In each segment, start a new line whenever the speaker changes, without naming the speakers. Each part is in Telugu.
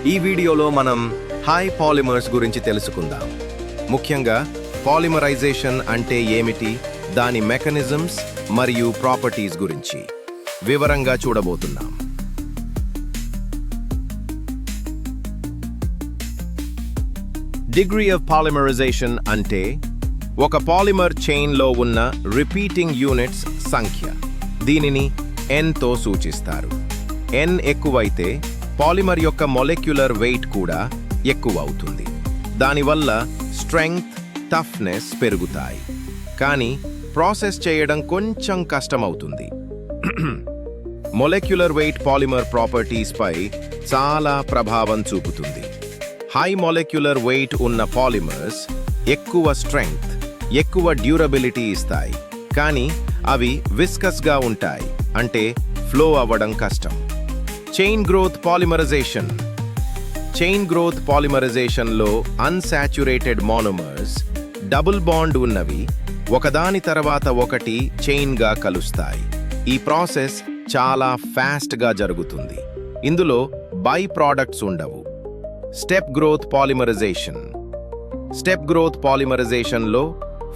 ఈ వీడియోలో మనం హై పాలిమర్స్ గురించి తెలుసుకుందాం. ముఖ్యంగా పాలిమరైజేషన్ అంటే ఏమిటి, దాని మెకానిజమ్స్ మరియు ప్రాపర్టీస్ గురించి వివరంగా చూడబోతున్నాం. డిగ్రీ ఆఫ్ పాలిమరైజేషన్ అంటే ఒక పాలిమర్ చైన్లో ఉన్న రిపీటింగ్ యూనిట్స్ సంఖ్య. దీనిని N తో సూచిస్తారు. N ఎక్కువైతే పాలిమర్ యొక్క మొలెక్యులర్ వెయిట్ కూడా ఎక్కువ అవుతుంది. దానివల్ల స్ట్రెంగ్త్, టఫ్నెస్ పెరుగుతాయి. కానీ ప్రాసెస్ చేయడం కొంచెం కష్టమవుతుంది. మొలెక్యులర్ వెయిట్ పాలిమర్ ప్రాపర్టీస్ పై చాలా ప్రభావం చూపుతుంది. హై మొలెక్యులర్ వెయిట్ ఉన్న పాలిమర్స్ ఎక్కువ స్ట్రెంగ్త్, ఎక్కువ డ్యూరబిలిటీ ఇస్తాయి. కానీ అవి విస్కస్గా ఉంటాయి, అంటే ఫ్లో అవ్వడం కష్టం. Chain growth polymerization. Chain growth పాలిమరైజేషన్లో అన్సాచురేటెడ్ మోనోమర్స్ డబుల్ బాండ్ ఉన్నవి ఒకదాని తర్వాత ఒకటి చైన్గా కలుస్తాయి. ఈ ప్రాసెస్ చాలా ఫాస్ట్గా జరుగుతుంది. ఇందులో బై ప్రోడక్ట్స్ ఉండవు. Step growth polymerization. Step growth పాలిమరైజేషన్లో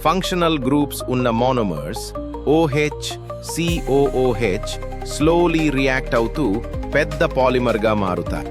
ఫంక్షనల్ గ్రూప్స్ ఉన్న monomers OH, COOH slowly react అవుతూ పెద్ద పాలిమర్గా మారుతాయి.